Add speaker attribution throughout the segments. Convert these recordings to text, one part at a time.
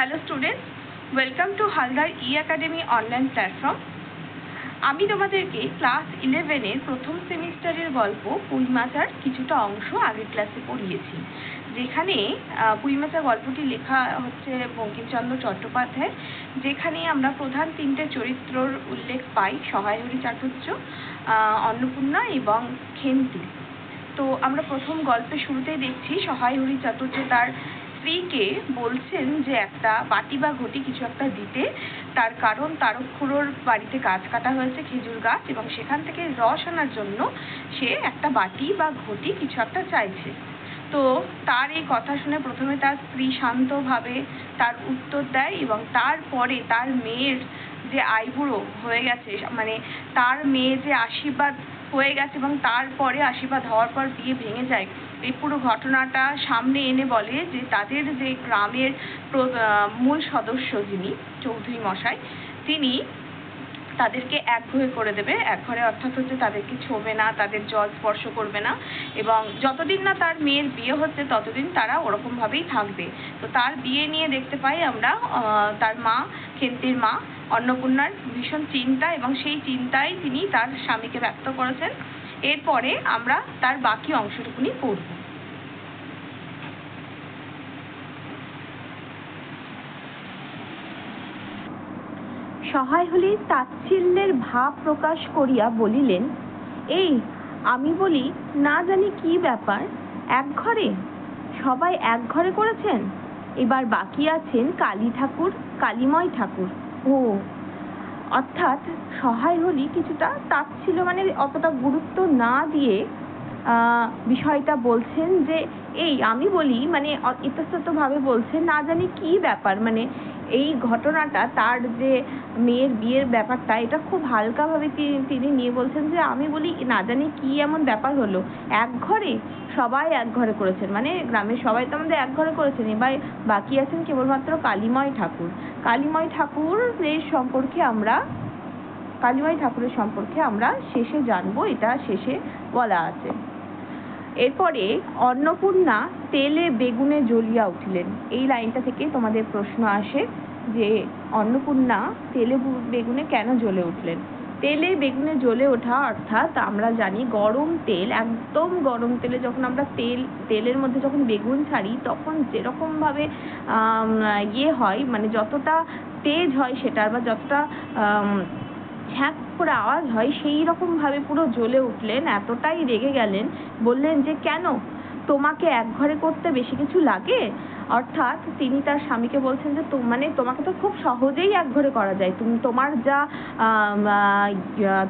Speaker 1: Hello students, welcome to Haldar academy online platform. আমি তোমাদেরকে class 11-এর প্রথম সেমিস্টারের গল্প পুঁইমাচার কিছুটা অংশ আগের ক্লাসে পড়িয়েছি, যেখানে পুঁইমাচার গল্পটি লেখা হচ্ছে বঙ্কিমচন্দ্র চট্টোপাধ্যায়, যেখানে আমরা প্রধান তিনটে চরিত্রর উল্লেখ পাই: সহায়হরি চাটুর্য, অন্নপূর্ণা এবং খেন্তি। তো আমরা প্রথম গল্পের শুরুতেই দেখছি সহায়হরি চাটুর্য তার স্ত্রীকে বলছেন যে একটা বাটি বা ঘটি কিছু একটা দিতে, তার কারণ তারকখুড়োর বাড়িতে গাছ কাটা হয়েছে, খেজুর গাছ, এবং সেখান থেকে রস আনার জন্য সে একটা বাটি বা ঘটি কিছু একটা চাইছে। তো তার এই কথা শুনে প্রথমে তার স্ত্রী শান্তভাবে তার উত্তর দেয়, এবং তারপরে তার মেয়ের যে আইবুড়ো হয়ে গেছে, মানে তার মেয়ে যে আশীর্বাদ হয়ে গেছে এবং তারপরে আশীর্বাদ হওয়ার পর বিয়ে ভেঙে যায়, এই পুরো ঘটনাটা সামনে এনে বলে যে তাদের যে গ্রামের মূল সদস্য যিনি চৌধুরী মশাই, তিনি তাদেরকে একঘরে করে দেবে। একঘরে অর্থাৎ হচ্ছে তাদেরকে ছোবে না, তাদের জল স্পর্শ করবে না, এবং যতদিন না তার মেয়ের বিয়ে হচ্ছে ততদিন তারা ওরকমভাবেই থাকবে। তো তার বিয়ে নিয়ে দেখতে পাই আমরা তার মা, খেন্তির মা অন্নপূর্ণার ভীষণ চিন্তা, এবং সেই চিন্তায় তিনি তার স্বামীকে ব্যক্ত করেছেন। এরপরে আমরা তার বাকি অংশটুকুনি পড়ব।
Speaker 2: সহায়হরি তাচ্ছিল্যের ভাব প্রকাশ করিয়া বলিলেন, এই আমি বলি না জানি কি ব্যাপার, এক ঘরে সবাই এক ঘরে করেছেন, এবার বাকি আছেন কালী ঠাকুর, কালীময় ঠাকুর। ও অর্থাৎ সহায়হরি কিছুটা তাচ্ছিল্য, মানে অতটা গুরুত্ব না দিয়ে বিষয়টা বলছেন যে এই আমি বলি, মানে ইতস্ততভাবে বলছেন না জানি কি ব্যাপার, মানে এই ঘটনাটা তার যে মেয়ের বিয়ের ব্যাপারটা, এটা খুব হালকাভাবে তিনি নিয়ে বলছেন যে আমি বলি না জানি কি এমন ব্যাপার হলো, এক ঘরে সবাই এক ঘরে করেছেন, মানে গ্রামের সবাই তো আমাদের এক ঘরে করেছেন, এবার বাকি আছেন কেবলমাত্র কালীময় ঠাকুর। কালীময় ঠাকুরের সম্পর্কে আমরা শেষে জানবো, এটা শেষে বলা আছে। এরপরে অন্নপূর্ণা তেলে বেগুনে জ্বলিয়া উঠিলেন। এই লাইনটা থেকে তোমাদের প্রশ্ন আসে যে অন্নপূর্ণা তেলে বেগুনে কেন জ্বলে উঠলেন। তেলে বেগুনে জ্বলে ওঠা অর্থাৎ আমরা জানি গরম তেল, একদম গরম তেলে যখন আমরা তেলের মধ্যে যখন বেগুন ছাড়ি, তখন যেরকমভাবে হয়, মানে যতটা তেজ হয় সেটার, বা যতটা ঝ্যাঁক করে আওয়াজ হয়, সেই রকমভাবে পুরো জ্বলে উঠলেন, এতটাই রেগে গেলেন, বললেন যে কেন তোমাকে এক ঘরে করতে বেশি কিছু লাগে? অর্থাৎ তিনি তার স্বামীকে বলছেন যে মানে তোমাকে তো খুব সহজেই এক ঘরে করা যায়,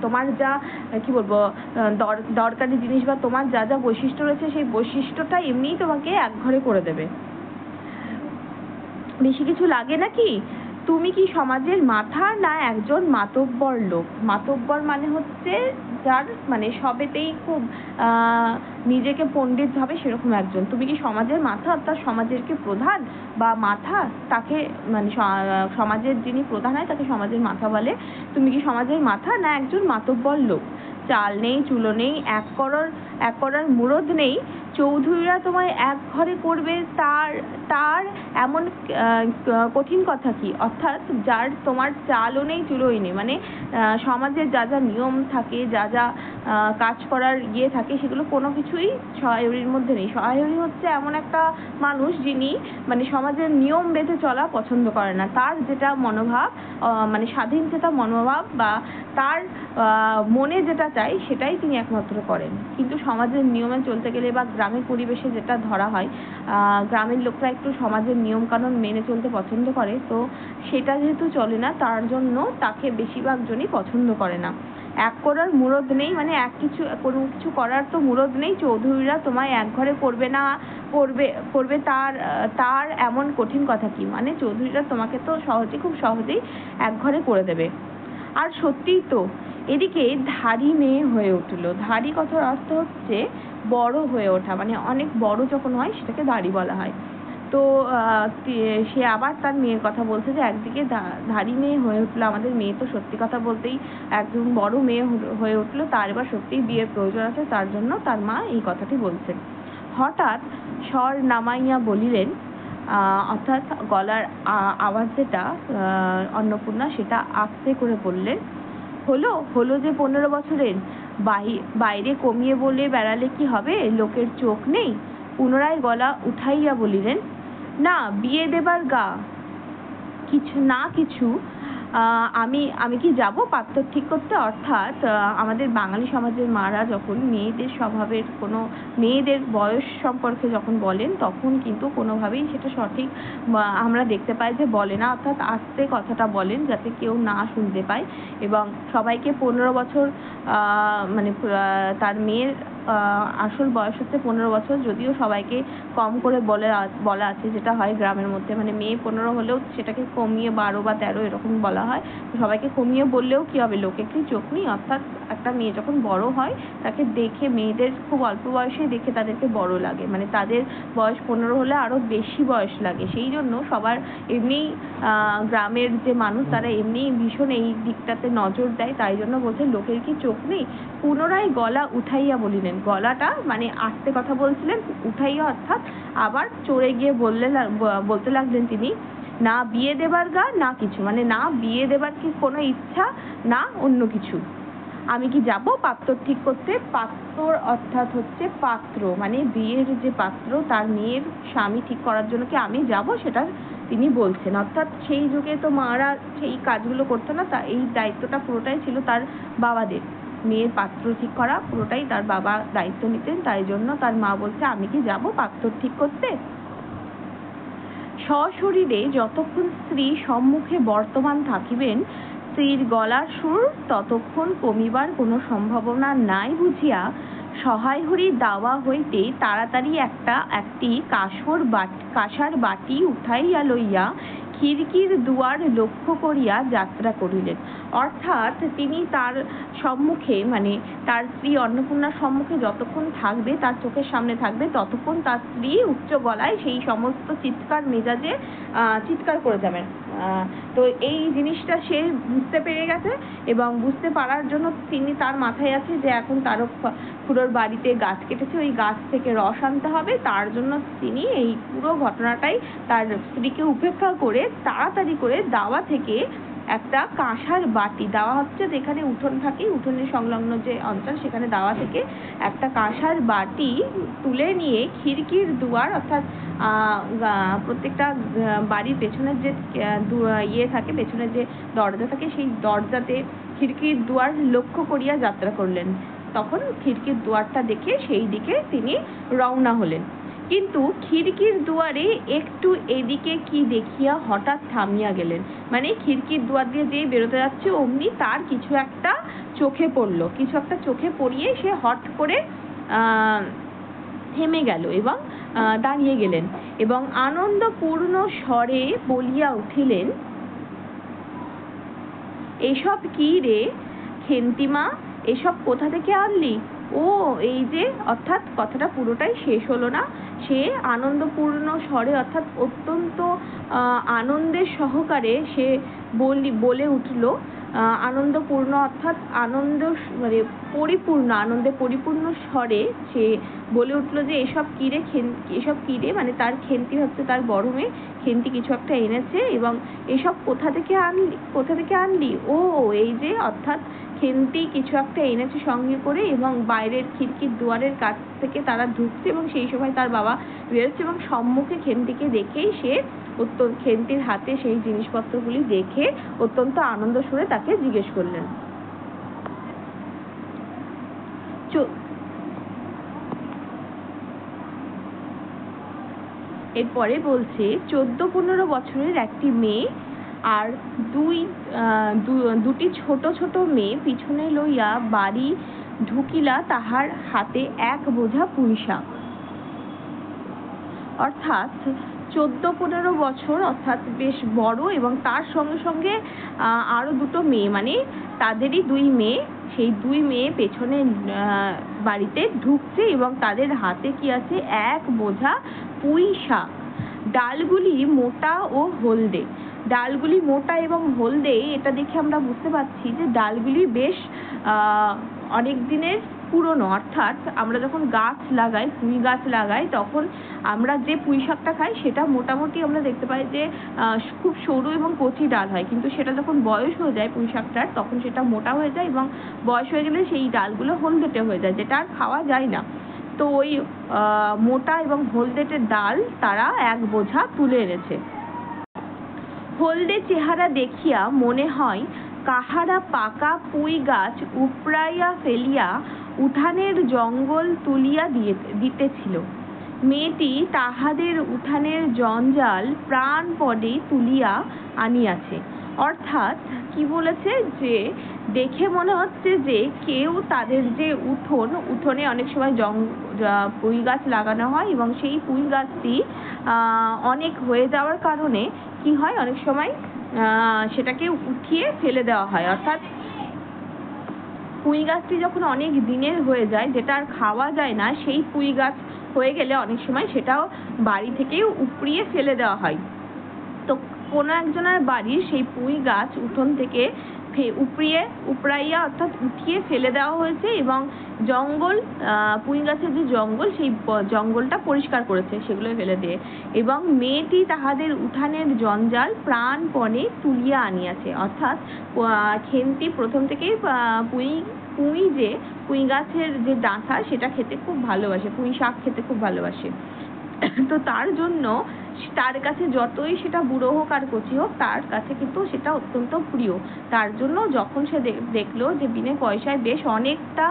Speaker 2: তোমার যা কি বলবো দরকারি জিনিস বা তোমার যা যা বৈশিষ্ট্য রয়েছে, সেই বৈশিষ্ট্যটা এমনিই তোমাকে এক ঘরে করে দেবে, বেশি কিছু লাগে নাকি? তুমি কি সমাজের মাথা, না একজন মাতব্বর লোক? মাতব্বর মানে হচ্ছে যার মানে সবেতেই খুব নিজেকে পণ্ডিত ভাবে, সেরকম একজন। তুমি কি সমাজের মাথা, অর্থাৎ সমাজের কি প্রধান বা মাথা, তাকে মানে সমাজের যিনি প্রধান হয় তাকে সমাজের মাথা বলে। তুমি কি সমাজের মাথা, না একজন মাতব্বর লোক? চাল নেই, চুলো নেই, এক করার মুরদ নেই, চৌধুরীরা তোমায় এক ঘরে করবে, তার এমন কঠিন কথা কি? অর্থাৎ যার তোমার চালও নেই, চুলোই নেই, মানে সমাজের যা যা নিয়ম থাকে, যা যা কাজ করার থাকে, সেগুলো কোনো কিছুই সহায়হরির মধ্যে নেই। সহায়হরি হচ্ছে এমন একটা মানুষ যিনি মানে সমাজের নিয়ম বেঁধে চলা পছন্দ করে না। তার যেটা মনোভাব, মানে স্বাধীন যেটা মনোভাব, বা তার মনে যেটা চাই সেটাই তিনি একমাত্র করেন। কিন্তু সমাজের নিয়মে চলতে গেলে বা গ্রামের পরিবেশে যেটা ধরা হয়, গ্রামের লোকরা একটু সমাজের নিয়ম কানুন মেনে চলতে পছন্দ করে, তো সেটা যেহেতু চলে না, তার জন্য তাকে বেশিরভাগ জনই পছন্দ করে না। এক করার মুরদ নেই, মানে কোনো কিছু করার তো মুরদ নেই, চৌধুরীরা তোমায় এক ঘরে করবে না, করবে তার এমন কঠিন কথা কি? মানে চৌধুরীরা তোমাকে তো খুব সহজেই এক ঘরে করে দেবে। আর সত্যিই তো এদিকে ধাড়ি মেয়ে হয়ে উঠলো। ধাড়ি কথার অর্থ হচ্ছে বড় হয়ে ওঠা, মানে অনেক বড় যখন হয় সেটাকে ধাড়ি বলা হয়। তো সে আবার তার মেয়ের কথা বলছে যে একদিকে ধাড়ি মেয়ে হয়ে উঠলো, আমাদের মেয়ে তো সত্যি কথা বলতেই একজন বড় মেয়ে হয়ে উঠলো, তার এবার সত্যিই বিয়ের প্রয়োজন আছে, তার জন্য তার মা এই কথাটি বলছেন। হঠাৎ স্বর নামাইয়া বলিলেন, অর্থাৎ গলার আওয়াজ যেটা অন্নপূর্ণা সেটা আস্তে করে বললেন, হলো যে 15 বছরের, বাইরে কমিয়ে বলে বেড়ালে কি হবে, লোকের চোখ নেই? পুনরায় গলা উঠাইয়া বলিলেন, না বিয়ে দেবার গা কিছু আমি কি যাব পাত্র ঠিক করতে? অর্থাৎ আমাদের বাঙালি সমাজের মারা যখন মেয়েদের স্বভাবের কোনো মেয়েদের বয়স সম্পর্কে যখন বলেন তখন কিন্তু কোনোভাবেই সেটা সঠিক আমরা দেখতে পাই যে বলে না, অর্থাৎ আস্তে কথাটা বলেন যাতে কেউ না শুনতে পায়। এবং সবাইকে 15 বছর মানে তার মেয়ের আসল বয়স হচ্ছে 15 বছর, যদিও সবাইকে কম করে বলা আছে, যেটা হয় গ্রামের মধ্যে, মানে মেয়ে 15 হলেও সেটাকে কমিয়ে 12 বা 13 এরকম বলা হয়। সবাইকে কমিয়ে বললেও কি হবে, লোকে কি চোখ নেই? অর্থাৎ একটা মেয়ে যখন বড় হয় তাকে দেখে, মেয়েদের খুব অল্প বয়সে দেখে তাদেরকে বড় লাগে, মানে তাদের বয়স 15 হলে আরো বেশি বয়স লাগে। সেই জন্য সবার এমনি গ্রামের যে মানুষ তারা এমনি ভীষণ এই দিকটাতে নজর দেয়, তাই জন্য বলছে লোকের কি চোখ নেই? পুনরায় গলা উঠাইয়া বলিলেন, গলাটা মানে আস্তে কথা বলছিলেন, উঠাইয়া অর্থাৎ আবার চড়ে গিয়ে বলতে লাগলেন তিনি, না বিয়ে দেবার গা না কিছু, মানে না বিয়ে দেবার কি কোনো ইচ্ছা, না অন্য কিছু। আমি কি যাব পাত্র ঠিক করতে? পাত্র অর্থাৎ হচ্ছে পাত্র, মানে বিয়ের যে পাত্র তার মেয়ের স্বামী ঠিক করার জন্য কি আমি যাব, সেটা তিনি বলছেন। অর্থাৎ সেই যুগে তো মারা সেই কাজগুলো করতো না, তা এই দায়িত্বটা পুরোটাই ছিল তার বাবাদের। মেয়ের পাত্র ঠিক করা পুরোটাই তার বাবা দায়িত্ব নিতেন, তাই জন্য তার মা বলছে আমি কি যাব পাত্র ঠিক করতে? সশরীরে যতক্ষণ স্ত্রী সম্মুখে বর্তমান থাকিবেন, স্ত্রীর গলার সুর ততক্ষণ কমিবার কোনো সম্ভাবনা নাই বুঝিয়া সহায় হরি দাওয়া হইতে তাড়াতাড়ি একটি কাঁসার বাটি উঠাইয়া লইয়া খিড়কির দুয়ার লক্ষ্য করিয়া যাত্রা করিলেন। অর্থাৎ তিনি তার সম্মুখে, মানে তার স্ত্রী অন্নপূর্ণার সম্মুখে যতক্ষণ থাকবে, তার চোখের সামনে থাকবে, ততক্ষণ তার স্ত্রী উচ্চ গলায় সেই সমস্ত চিৎকার মেজাজে চিৎকার করে যাবেন। তো এই জিনিসটা সে বুঝতে পেরে গেছে, এবং বুঝতে পারার জন্য তিনি, তার মাথায় আছে যে এখন তারও খুড়োর বাড়িতে গাছ কেটেছে, ওই গাছ থেকে রস আনতে হবে, তার জন্য তিনি এই পুরো ঘটনাটাই তার স্ত্রীকে উপেক্ষা করে তাড়াতাড়ি করে দাওয়া থেকে একটা কাঁসার বাটি, দাওয়া হচ্ছে যেখানে উঠোন থাকে, উঠোনের সংলগ্ন যে অঞ্চল সেখানে দাওয়া থেকে একটা কাঁসার বাটি তুলে নিয়ে খিড়কির দুয়ার, অর্থাৎ প্রত্যেকটা বাড়ির পেছনের যে ইয়ে থাকে, পেছনের যে দরজা থাকে, সেই দরজাতে খিড়কির দুয়ার লক্ষ্য করিয়া যাত্রা করলেন। তখন খিড়কির দুয়ারটা দেখে সেই দিকে তিনি রওনা হলেন। কিন্তু খিড়কির দুয়ারে একটু এদিকে কি দেখিয়া হঠাৎ থামিয়া গেলেন। মানে খিড়কির দুয়ার দিয়ে যেই বেরোতে যাচ্ছে অমনি তার কিছু একটা চোখে পড়লো, কিছু একটা চোখে পড়িয়ে সে হট করে থেমে গেল এবং দাঁড়িয়ে গেলেন, এবং আনন্দপূর্ণ স্বরে বলিয়া উঠিলেন, এসব কি রে খেন্তিমা, এসব কোথা থেকে আনলি? ও এই যে, অর্থাৎ কথাটা পুরোটাই শেষ হলো না, সে আনন্দপূর্ণ স্বরে অর্থাৎ অত্যন্ত আনন্দের সহকারে সে বলে উঠল, আনন্দপূর্ণ অর্থাৎ আনন্দে পরিপূর্ণ স্বরে সে বলে উঠল যে এসব কিরে, মানে তার খেন্তি হচ্ছে তার বড় মেয়ে, খেন্তি কিছু একটা এনেছে, এবং এসব কোথা থেকে আনলি? ও এই যে, অর্থাৎ খেন্তি কিছু একটা এনেছে সঙ্গে করে, এবং বাইরের খিড়কির দুয়ারের কাছ থেকে তারা ঢুকছে, এবং সেই সময় তার বাবা বেরোচ্ছে, এবং সম্মুখে খেন্তিকে দেখেই সে খেন্তির হাতে সেই জিনিসপত্রগুলি দেখে অত্যন্ত আনন্দ সুরে তাকে জিজ্ঞেস করলেন। এরপরে বলছে 14-15 বছরের একটি মেয়ে আর দুটি ছোট ছোট মেয়ে পিছনে লইয়া বাড়ি ঢুকিলা, তাহার হাতে এক বোঝা পুঁইশাক। অর্থাৎ 14-15 বছর, অর্থাৎ বেশ বড়, এবং তার সঙ্গে সঙ্গে আরো দুটো মেয়ে, মানে তাদেরই দুই মেয়ে, সেই দুই মেয়ে পেছনে বাড়িতে ঢুকছে, এবং তাদের হাতে কি আছে, এক বোঝা পুঁইশাক। ডালগুলি মোটা ও হলদে, ডালগুলি মোটা এবং হলদে, এটা দেখে আমরা বুঝতে পারছি যে ডালগুলি বেশ অনেক দিনের পুরনো, অর্থাৎ আমরা যখন গাছ লাগাই, পুঁই গাছ লাগাই, তখন আমরা যে পুঁই শাকটা খাই সেটা মোটামুটি আমরা দেখতে পাই যে খুব সরু এবং কচি ডাল হয়, কিন্তু সেটা যখন বয়স হয়ে যায় পুঁই শাকটার, তখন সেটা মোটা হয়ে যায় এবং বয়স হয়ে গেলে সেই ডালগুলো হলদেটে হয়ে যায়, যেটা আর খাওয়া যায় না। তো ওই মোটা এবং হলদেটে ডাল তারা এক বোঝা তুলে এনেছে। হলদে চেহারা দেখিয়া মনে হয় কাহারা পাকা পুঁই গাছ উপড়াইয়া ফেলিয়া উঠানের জঙ্গল তুলিয়া দিতেছিল। মেয়েটি তাহাদের উঠানের জঞ্জাল প্রাণপণে তুলিয়া আনিয়াছে। অর্থাৎ কি বলেছে, যে দেখে মনে হচ্ছে যে কেউ তাদের যে উঠোনে অনেক সময় পুঁই গাছ লাগানো হয় এবং সেই পুঁই গাছটি অনেক হয়ে যাওয়ার কারণে কি হয়, অনেক সময় সেটাকে উঠিয়ে ফেলে দেওয়া হয়। অর্থাৎ পুঁই গাছটি যখন অনেক দিনের হয়ে যায়, যেটা আর খাওয়া যায় না, সেই পুঁই গাছ হয়ে গেলে অনেক সময় সেটাও বাড়ি থেকেই উপড়িয়ে ফেলে দেওয়া হয়। তো কোনো একজনের বাড়ির সেই পুঁই গাছ উঠোন থেকে উপড়াইয়া অর্থাৎ উঠিয়ে ফেলে দেওয়া হয়েছে এবং জঙ্গল, পুঁই গাছের যে জঙ্গল, সেই জঙ্গলটা পরিষ্কার করেছে সেগুলো ফেলে দিয়ে, এবং মেয়েটি তাহাদের উঠানের জঞ্জাল প্রাণপণে তুলিয়া আনিয়াছে। অর্থাৎ খেন্তি প্রথম থেকেই পুঁই গাছের যে ডাঁটা সেটা খেতে খুব ভালোবাসে, পুঁই শাক খেতে খুব ভালোবাসে। তো তার জন্য তার কাছে যতই সেটা বুড়ো হোক আর কচি হোক, তার কাছে কিন্তু সেটা অত্যন্ত প্রিয়। তার জন্য যখন সে দেখলো যে বিনা পয়সায় বেশ অনেকটা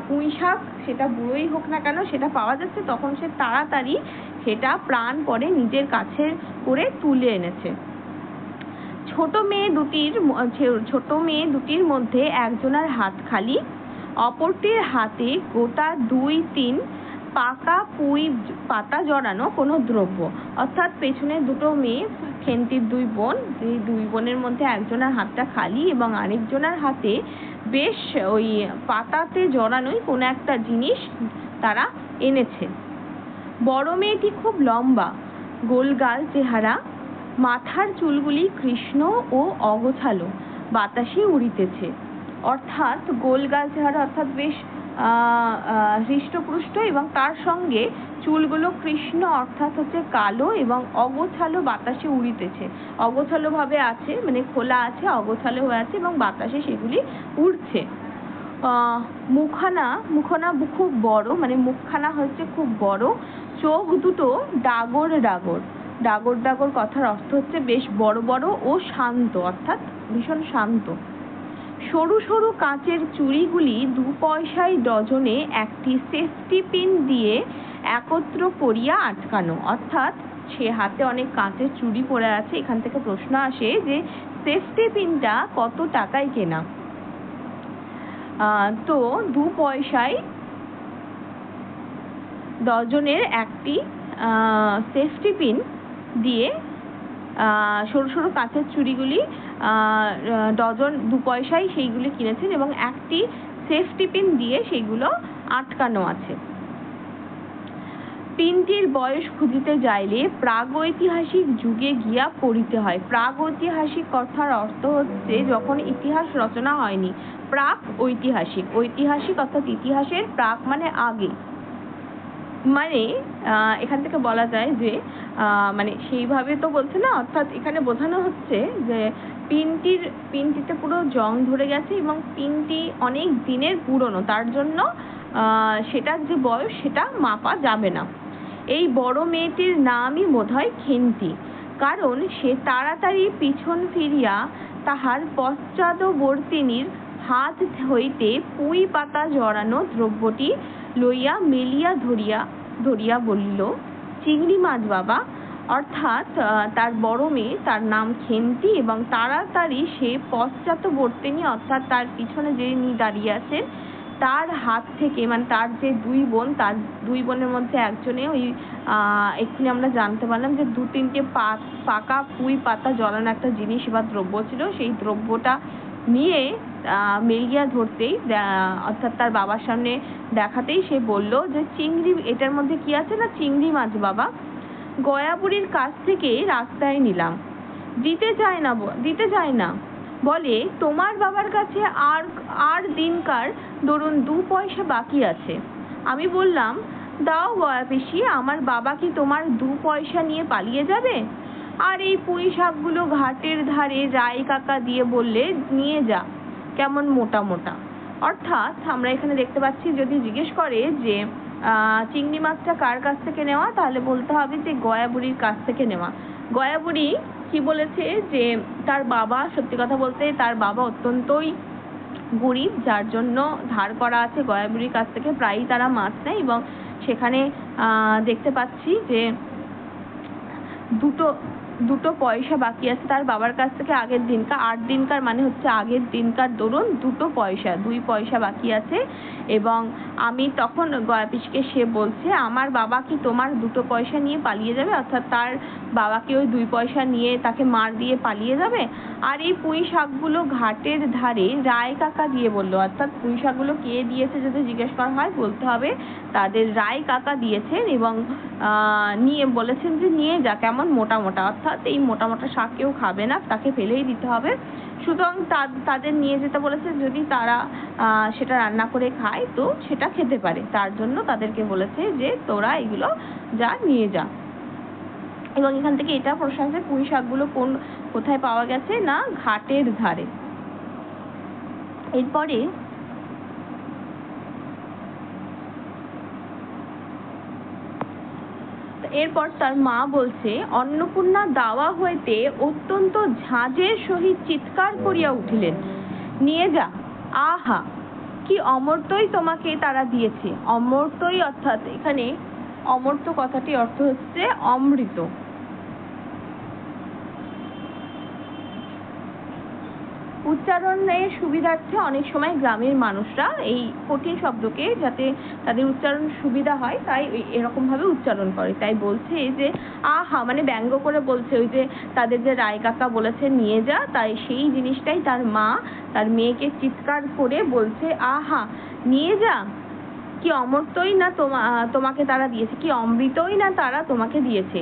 Speaker 2: পুঁই শাক, সেটা বুড়োই হোক না কেন, সেটা পাওয়া যাচ্ছে, তখন সে তাড়াতাড়ি সেটা প্রাণপণে নিজের কাছে করে তুলে এনেছে। ছোট মেয়ে দুটির মধ্যে একজনের হাত খালি, অপরটির হাতে গোটা 2-3 পাকা পুঁই পাতা জড়ানো কোনো দ্রব্য। অর্থাৎ পেছনে দুটো মেয়ে, খেন্তির 2 বোন, এই 2 বোনের মধ্যে একজনের হাতটা খালি এবং আরেকজনের হাতে বেশ ওই পাতাতে জড়ানোই কোনো একটা জিনিস তারা এনেছে। বড় মেয়েটি খুব লম্বা, গোলগাল চেহারা, মাথার চুলগুলি কৃষ্ণ ও অগোছালো, বাতাসে উড়িতেছে। অর্থাৎ গোলগাল চেহারা, অর্থাৎ বেশ হৃষ্টপুষ্ট, এবং তার সঙ্গে চুলগুলো কৃষ্ণ, অর্থাৎ হচ্ছে কালো, এবং অগোছালো, বাতাসে উড়িতেছে। অগোছালো ভাবে আছে, মানে খোলা আছে, অগোছালো হয়ে আছে এবং বাতাসে সেগুলি উড়ছে। মুখখানা খুব বড়, মানে মুখখানা হচ্ছে খুব বড়, চোখ দুটো ডাগর কথার অর্থ হচ্ছে বেশ বড় বড় ও শান্ত, অর্থাৎ ভীষণ শান্ত। সরু সরু কাঁচের চুড়িগুলি 2 পয়সায় ডজনে একটি সেফটি পিন দিয়ে একত্র করিয়া আটকানো। অর্থাৎ সে হাতে অনেক কাঁচের চুড়ি পরে আছে। এখান থেকে প্রশ্ন আসে যে সেফটি পিনটা কত টাকায় কেনা। তো 2 পয়সায় ডজনের একটি সেফটি পিন দিয়ে সরু সরু কাঁচের চুড়িগুলি ডজন 2 পয়সায় সেইগুলি কিনেছেন এবং একটি সেফটি পিন দিয়ে সেইগুলো আটকানো আছে। পিনটির বয়স খুঁজিতে যাইলে প্রাগৈতিহাসিক যুগে গিয়া পড়িতে হয়। প্রাগৈতিহাসিক কথার অর্থ হচ্ছে যখন ইতিহাস রচনা হয়নি। প্রাক ঐতিহাসিক, ঐতিহাসিক অর্থাৎ ইতিহাসের, প্রাক মানে আগে। মানে এখান থেকে বলা যায় যে মানে সেইভাবে তো বলছে না, অর্থাৎ এখানে বোঝানো হচ্ছে যে পিনটিতে পুরো জং ধরে গেছে এবং পিনটি অনেক দিনের পুরনো, তার জন্য সেটার যে বয়স সেটা মাপা যাবে না। এই বড় মেয়েটির নামই বোধহয় খেন্তি, কারণ সে তাড়াতাড়ি পিছন ফিরিয়া তাহার পশ্চাদবর্তিনীর হাত হইতে পুঁই পাতা জড়ানো দ্রব্যটি লইয়া মেলিয়া ধরিয়া বলিল, চিংড়ি মাছ বাবা। অর্থাৎ তার বড় মেয়ে, তার নাম খেন্তি, এবং তাড়াতাড়ি সে পশ্চাৎবর্তিনী অর্থাৎ তার পিছনে যিনি দাঁড়িয়ে আছেন তার হাত থেকে, মানে তার যে 2 বোন, তার 2 বোনের মধ্যে একজনে ওই এক্ষুনি আমরা জানতে পারলাম যে 2-3টে পাকা পুঁই পাতা জড়ানো একটা জিনিস বা দ্রব্য ছিল, সেই দ্রব্যটা নিয়ে মেলিয়া ধরতেই, অর্থাৎ তার বাবার সামনে দেখাতেই সে বলল যে এটার মধ্যে কি আছে না, চিংড়ি মাছ বাবা। গয়াবুড়ির কাছ থেকে রাস্তায় নিলাম, দিতে চায় না, বলে তোমার বাবার কাছে আর আর দিনকার ধরুন 2 পয়সা বাকি আছে। আমি বললাম, দাও গয়া পিসি, আমার বাবা কি তোমার 2 পয়সা নিয়ে পালিয়ে যাবে? আর এই পুঁই শাকগুলো ঘাটের ধারে রায় কাকা দিয়ে বললে, নিয়ে যা, কেমন মোটা মোটা। অর্থাৎ আমরা এখানে দেখতে পাচ্ছি, যদি জিজ্ঞেস করে যে চিংড়ি মাছটা কার কাছ থেকে নেওয়া, তাহলে বলতে হবে যে গয়া বুড়ির কাছ থেকে নেওয়া। গয়া বুড়ি কি বলেছে, যে তার বাবা, সত্যি কথা বলতে তার বাবা অত্যন্তই গরিব, যার জন্য ধার করা আছে গয়া বুড়ির কাছ থেকে, প্রায়ই তারা মাছ নেয়। এবং সেখানে দেখতে পাচ্ছি যে দুটো পয়সা বাকি আছে তার বাবার কাছ থেকে আগের দিনকার, 8 দিনকার মানে হচ্ছে আগের দিনকার দরুন 2 পয়সা, 2 পয়সা বাকি আছে। এবং আমি তখন গয়া পিসিকে সে বলছে, আমার বাবা কি তোমার 2 পয়সা নিয়ে পালিয়ে যাবে? অর্থাৎ তার বাবাকে ওই 2 পয়সা নিয়ে তাকে মার দিয়ে পালিয়ে যাবে। আর এই পুঁই শাকগুলো ঘাটের ধারে রায় কাকা দিয়ে বললো, অর্থাৎ পুঁই শাকগুলো কে দিয়েছে যদি জিজ্ঞেস করা হয়, বলতে হবে তাদের রায় কাকা দিয়েছেন। এবং নিয়ে বলেছেন যে নিয়ে যা, কেমন মোটা মোটা। অর্থাৎ এই মোটা মোটা শাক কেউ খাবে না, তাকে ফেলেই দিতে হবে। সুতরাং তাদের নিয়ে যেতে বলেছে, যদি তারা সেটা রান্না করে খায় তো সেটা খেতে পারে, তার জন্য তাদেরকে বলেছে যে তোরা এগুলো যা, নিয়ে যা। এবং এখান থেকে এটা প্রশ্ন আছে, পুঁই শাকগুলো কোথায় পাওয়া গেছে, না ঘাটের ধারে। এরপরে এরপর তার মা বলছে, অন্নপূর্ণা দাওয়া হইতে অত্যন্ত ঝাঁঝের সহিত চিৎকার করিয়া উঠিলেন, নিয়ে যা, আহা কি অমর্ত্যই তোমাকে তারা দিয়েছে। অমর্ত্যই অর্থাৎ এখানে অমর্ত্য কথাটি অর্থ হচ্ছে অমৃত। উচ্চারণের সুবিধার্থে অনেক সময় গ্রামের মানুষরা এই কঠিন শব্দকে, যাতে তাদের উচ্চারণ সুবিধা হয়, তাই এরকম ভাবে উচ্চারণ করে। তাই বলছে যে আহা, মানে ব্যঙ্গ করে বলছে, ওই যে তাদের যে রায় কাকা বলেছে নিয়ে যা, তাই সেই জিনিসটাই তার মা তার মেয়েকে চিৎকার করে বলছে, আহা নিয়ে যা, কি অমর্ত্যই না তোমাকে তারা দিয়েছে, কি অমৃতই না তারা তোমাকে দিয়েছে।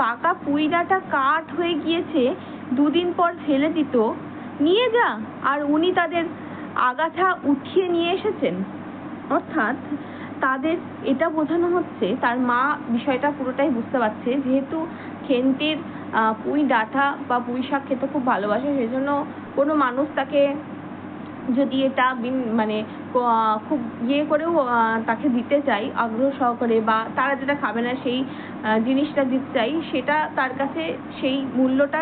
Speaker 2: পাকা পুঁই ডাঁটা কাঠ হয়ে গিয়েছে, 2 দিন পর ফেলে দিত, নিয়ে যা। আর উনি তাদের আগাছা উঠিয়ে নিয়ে এসেছেন। অর্থাৎ তাদের এটা বোঝানো হচ্ছে, তার মা বিষয়টা পুরোটাই বুঝতে পারছে, যেহেতু খেন্তির পুঁই ডাঁটা বা পুঁই শাক খেতে খুব ভালোবাসে, সেজন্য কোনো মানুষ তাকে যদি এটা মানে খুব করেও তাকে দিতে চাই আগ্রহ সহকারে, বা তারা যেটা খাবে না সেই জিনিসটা দিতে চাই, সেটা তার কাছে সেই মূল্যটা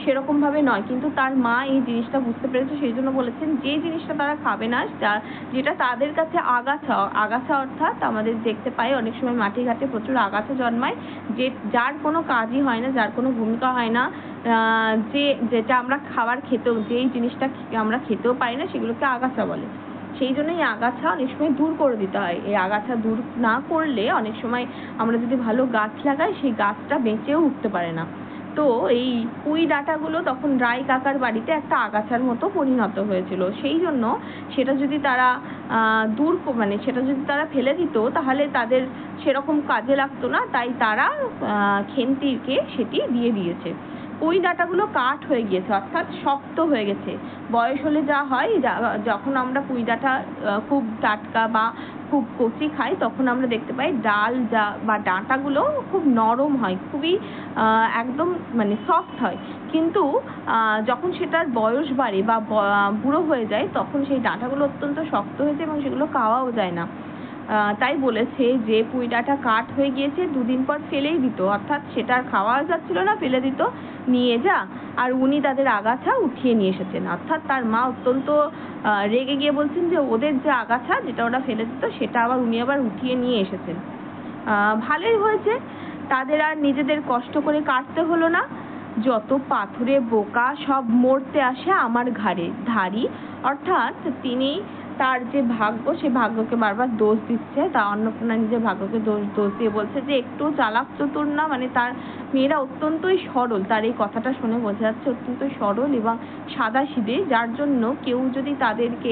Speaker 2: সেরকম ভাবে নয়। কিন্তু তার মা এই জিনিসটা বুঝতে পেরেছে, সেই জন্য বলেছেন যে জিনিসটা তারা খাবে না, যেটা তাদের কাছে আগাছা অর্থাৎ আমাদের দেখতে পাই অনেক সময় মাঠে ঘাটে প্রচুর আগাছা জন্মায়, যার কোনো কাজই হয় না, যার কোনো ভূমিকা হয় না, যেটা আমরা যেই জিনিসটা আমরা খেতেও পারি না, সেগুলোকে আগাছা বলে। সেই জন্য এই আগাছা অনেক সময় দূর করে দিতে হয়। এই আগাছা দূর না করলে অনেক সময় আমরা যদি ভালো গাছ লাগাই, সেই গাছটা বেঁচেও উঠতে পারে না। তো এই পুঁই ডাঁটাগুলো তখন রায় কাকার বাড়িতে একটা আগাছার মতো পরিণত হয়েছিল। সেই জন্য সেটা যদি তারা সেটা যদি তারা ফেলে দিত, তাহলে তাদের সেরকম কাজে লাগতো না, তাই তারা খেন্তিরকে সেটি দিয়ে দিয়েছে। পুঁই ডাঁটাগুলো কাঠ হয়ে গিয়েছে, অর্থাৎ শক্ত হয়ে গেছে। বয়স হলে যা হয়, যখন আমরা পুঁই ডাঁটা খুব টাটকা বা খুব কচি খাই, তখন আমরা দেখতে পাই ডাল বা ডাঁটাগুলো খুব নরম হয়, খুবই একদম মানে সফট হয়। কিন্তু যখন সেটার বয়স বাড়ে বা বুড়ো হয়ে যায়, তখন সেই ডাঁটাগুলো অত্যন্ত শক্ত হয়ে যায় এবং সেগুলো খাওয়াও যায় না। তাই বলেছে যে পুঁই ডাঁটা কাঠ হয়ে গিয়েছে, 2 দিন পর ফেলেই দিত, অর্থাৎ সেটা আর খাওয়া যাচ্ছিল না, ফেলে দিত, নিয়ে যা। আর উনি তাদের আগাছা উঠিয়ে নিয়ে এসেছেন। অর্থাৎ তার মা অত্যন্ত রেগে গিয়ে বলছেন যে ওদের যে আগাছা যেটা ওরা ফেলে দিত, সেটা উনি আবার উঠিয়ে নিয়ে এসেছেন। ভালোই হয়েছে, তাদের আর নিজেদের কষ্ট করে কাটতে হলো না। যত পাথুরে বোকা সব মরতে আসে আমার ঘাড়ে ধারি। অর্থাৎ তিনি তার যে ভাগ্য, সে ভাগ্যকে বারবার দোষ দিচ্ছে। তা অন্নপূর্ণা নিজের ভাগ্যকে দোষ দিয়ে বলছে যে একটু চালাক চতুর না, মানে তার মেয়েরা অত্যন্তই সরল। তার এই কথাটা শুনে বোঝা যাচ্ছে অত্যন্ত সরল এবং সাদাসিধে, যার জন্য কেউ যদি তাদেরকে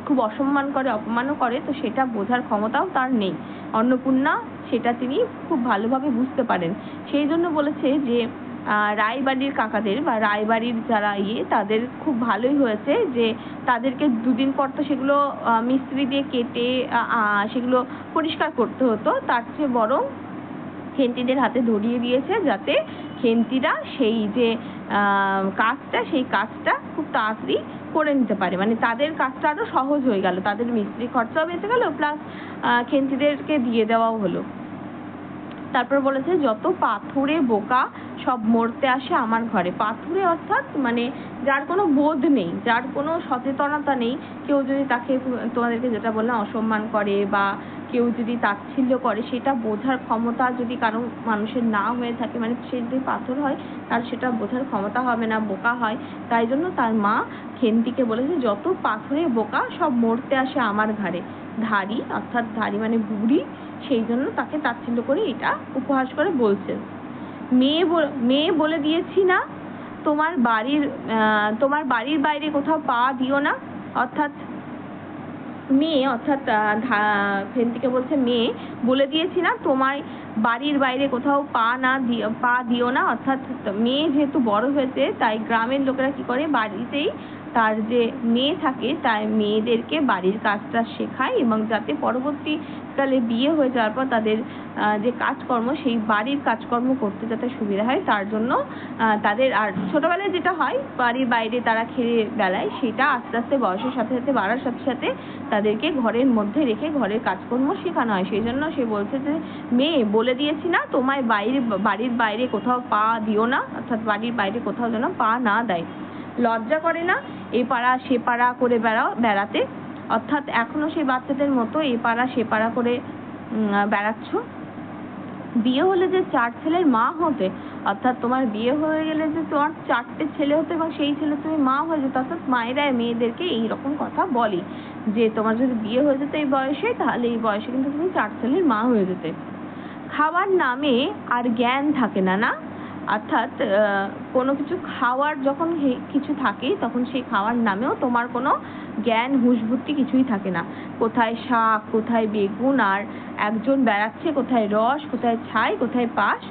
Speaker 2: খুব অসম্মান করে, অপমানও করে, তো সেটা বোঝার ক্ষমতাও তার নেই। অন্নপূর্ণা সেটা তিনি খুব ভালোভাবে বুঝতে পারেন। সেই জন্য বলেছে যে রায়বাড়ির কাকাদের বা রায়বাড়ির যারা তাদের খুব ভালোই হয়েছে যে তাদেরকে দুদিন পর তো সেগুলো মিস্ত্রি দিয়ে কেটে সেগুলো পরিষ্কার করতে হতো, তার চেয়ে বরং খেন্তিদের হাতে ধরিয়ে দিয়েছে যাতে খেন্তিরা সেই যে সেই কাজটা খুব তাড়াতাড়ি করে নিতে পারে, মানে তাদের কাজটা আরো সহজ হয়ে গেল, তাদের মিস্ত্রি খরচাও বেঁচে গেল, প্লাস খেন্তিদেরকে দিয়ে দেওয়াও হলো। তারপর বলেছে যত পাথুরে বোকা সব মরতে আসে আমার ঘরে। পাথুরে অর্থাৎ মানে যার কোনো বোধ নেই, যার কোনো সচেতনতা নেই, কেউ যদি তাকে, তোমাদেরকে যেটা বললাম, অসম্মান করে বা কেউ যদি তাচ্ছিল্য করে, সেটা বোঝার ক্ষমতা যদি কারো মানুষের না হয়ে থাকে, মানে সে যদি পাথর হয় তার সেটা বোঝার ক্ষমতা হবে না, বোকা হয়। তাই জন্য তার মা খেন্তিকে বলেছে যত পাথুরে বোকা সব মরতে আসে আমার ঘরে। ধাড়ি অর্থাৎ ধাড়ি মানে বুড়ি, সেই জন্য তাকে তাচ্ছিল্য করে এটা উপহাস করে বলছে। মেয়ে বলে দিয়েছি না তোমার বাড়ির বাইরে কোথাও পা দিও না। অর্থাৎ খেন্তিকে বলছে মেয়ে বলে দিয়েছি না তোমায় বাড়ির বাইরে কোথাও পা দিও না। অর্থাৎ মেয়ে যেহেতু বড় হয়েছে, তাই গ্রামের লোকেরা কি করে, বাড়িতেই তার যে মেয়ে থাকে তাই মেয়েদেরকে বাড়ির কাজটা শেখায়, এবং যাতে পরবর্তীকালে বিয়ে হয়ে যাওয়ার পর তাদের যে কাজকর্ম, সেই বাড়ির কাজকর্ম করতে যাতে সুবিধা হয়, তার জন্য তাদের, আর ছোটবেলায় যেটা হয় বাড়ির বাইরে তারা খেলে বেড়ায়, সেটা আস্তে আস্তে বয়সের সাথে সাথে বাড়ার সাথে সাথে তাদেরকে ঘরের মধ্যে রেখে ঘরের কাজকর্ম শেখানো হয়। সেই জন্য সে বলছে যে মেয়ে বলে দিয়েছি না তোমায় বাড়ির বাইরে কোথাও পা দিও না, অর্থাৎ বাড়ির বাইরে কোথাও যেন পা না দেয়। লজ্জা করে না এ পাড়া সে পাড়া করে বেড়াতে, অর্থাৎ এখনো সেই বাচ্চাদের মতো এ পাড়া সে পাড়া করে বেড়াচ্ছ। বিয়ে হলে যে 4 ছেলের মা হতে, অর্থাৎ তোমার বিয়ে হয়ে গেলে যে তোমার 4টে ছেলে হতো এবং সেই ছেলে তুমি মা হয়ে যেত। অর্থাৎ মায়েরা মেয়েদেরকে এইরকম কথা বলে যে তোমার যদি বিয়ে হয়ে যেত এই বয়সে, তাহলে এই বয়সে কিন্তু তুমি 4 ছেলের মা হয়ে যেতে। খাবার নামে আর জ্ঞান থাকে না, না? অর্থাৎ কোনো কিছু খাওয়ার যখন কিছু থাকে তখন সেই খাওয়ার নামেও তোমার কোনো জ্ঞান হুঁশ বুদ্ধি কিছুই থাকে না। কোথায় শাক, কোথায় বেগুন, আর একজন বেড়াচ্ছে কোথায় রস, কোথায় ছাই, কোথায় পাশ।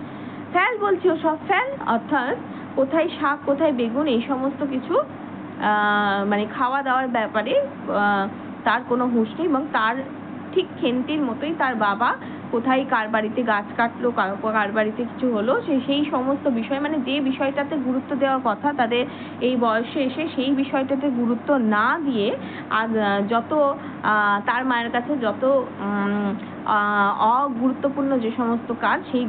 Speaker 2: ফেল বলছি, ও সব ফেল। অর্থাৎ কোথায় শাক, কোথায় বেগুন, এই সমস্ত কিছু মানে খাওয়া দাওয়ার ব্যাপারে তার কোনো হুঁশ নেই, এবং তার ঠিক খেন্তির মতোই তার বাবা কোথায় কার বাড়িতে গাছ কাটলো, কার বাড়িতে কিছু হলো, সেই সমস্ত বিষয়, মানে যে বিষয়টাতে গুরুত্ব দেওয়ার কথা তাদের এই বয়সে এসে, সেই বিষয়টাতে গুরুত্ব না দিয়ে আর যত তার মায়ের কাছে যত অগুরুত্বপূর্ণ যে সমস্ত কাজ, সেই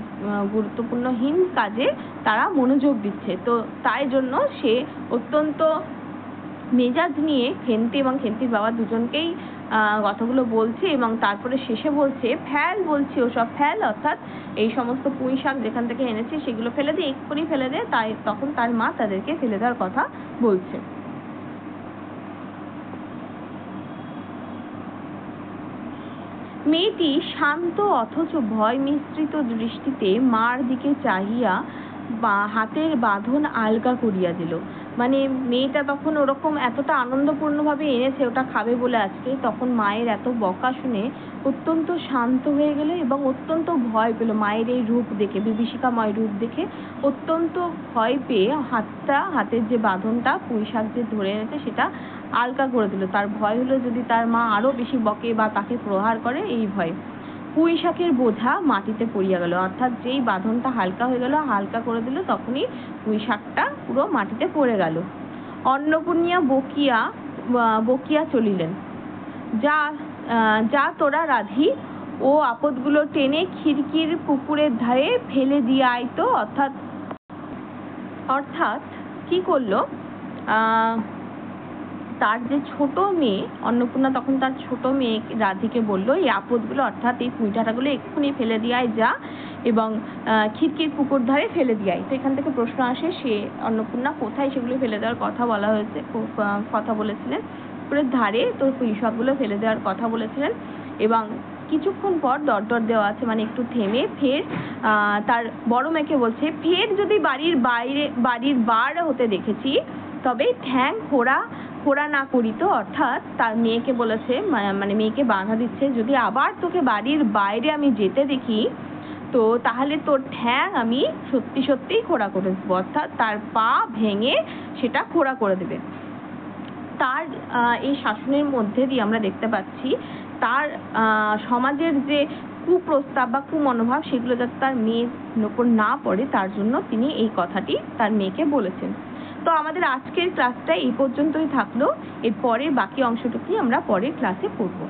Speaker 2: গুরুত্বপূর্ণহীন কাজে তারা মনোযোগ দিচ্ছে। তো তাই জন্য সে অত্যন্ত মেজাজ নিয়ে খেন্তি এবং খেন্তির বাবা দুজনকেই কথাগুলো বলছে, এবং তারপরে শেষে বলছে ফেল বলছি, ওসব ফেল। অর্থাৎ এই সমস্ত পুঁই শাক যেখান থেকে এনেছি সেগুলো ফেলে দে, এক্ষুনি ফেলে দে। তাই তখন তার মা তাদেরকে ফেলে দেওয়ার কথা বলছে। মেয়েটি শান্ত অথচ ভয় মিশ্রিত দৃষ্টিতে মার দিকে চাহিয়া হাতের বাঁধন আলগা করিয়া দিল। মানে মেয়েটা তখন ওরকম এতটা আনন্দপূর্ণভাবে এনেছে ওটা খাবে বলে আজকে, তখন মায়ের এত বকা শুনে অত্যন্ত শান্ত হয়ে গেল এবং অত্যন্ত ভয় পেল। মায়ের এই রূপ দেখে, বিভীষিকাময় রূপ দেখে অত্যন্ত ভয় পেয়ে হাতের যে বাঁধনটা পুঁই শাক যে ধরে এনেছে সেটা আলগা করে দিল। তার ভয় হলো যদি তার মা আরো বেশি বকে বা তাকে প্রহার করে, এই ভয়। পুঁই শাকের বোঝা মাটিতে পড়িয়া গেল। অর্থাৎ যেই বাঁধনটা হালকা হয়ে গেল, হালকা করে দিল, তখনই পুঁই শাকটা পুরো মাটিতে পড়ে গেল। অন্নপূর্ণা বকিয়া চলিলেন, যা তোরা রাধি, ও আপদগুলো টেনে খিড়কির পুকুরের ধারে ফেলে দিয়ে আইতো। অর্থাৎ কি করলো, তার যে ছোট মেয়ে অন্নপূর্ণা তখন তার ছোট মেয়ে রাধিকে বলল এই আপদগুলো, অর্থাৎ এই পুঁইটাগুলো এক্ষুনি ফেলে দিয়ে আয় যা, এবং খিড়কির পুকুর ধারে ফেলে দিয়ে আয়। তো এখান থেকে প্রশ্ন আসে, সে অন্নপূর্ণা কোথায় সেগুলো ফেলে দেওয়ার কথা বলেছিলেন, পুকুরের ধারে তোর পুঁই শাকগুলো ফেলে দেওয়ার কথা বলেছিলেন। এবং কিছুক্ষণ পর দরদর দেওয়া আছে, মানে একটু থেমে ফের তার বড় মেয়েকে বলছে, ফের যদি বাড়ির বার হতে দেখেছি তবে ঠ্যাং খোড়া না করিত। অর্থাৎ তার মেয়েকে বলেছে, মানে মেয়েকে বাধা দিচ্ছে, যদি আবার তোকে বাড়ির বাইরে আমি যেতে দেখি তো তাহলে তোর ঠ্যাং আমি সত্যি সত্যিই খোড়া করে দেবো, অর্থাৎ তার পা ভেঙে সেটা খোড়া করে দেবে। তার এই শাসনের মধ্যে দিয়ে আমরা দেখতে পাচ্ছি তার সমাজের যে কুপ্রস্তাব বা কুমনোভাব সেগুলো যাতে তার মেয়ের ওপর না পড়ে তার জন্য তিনি এই কথাটি তার মেয়েকে বলেছেন। তো আমাদের আজকের ক্লাসটা এই পর্যন্তই থাকলো, এর পরের বাকি অংশটুকুই আমরা পরের ক্লাসে পড়বো।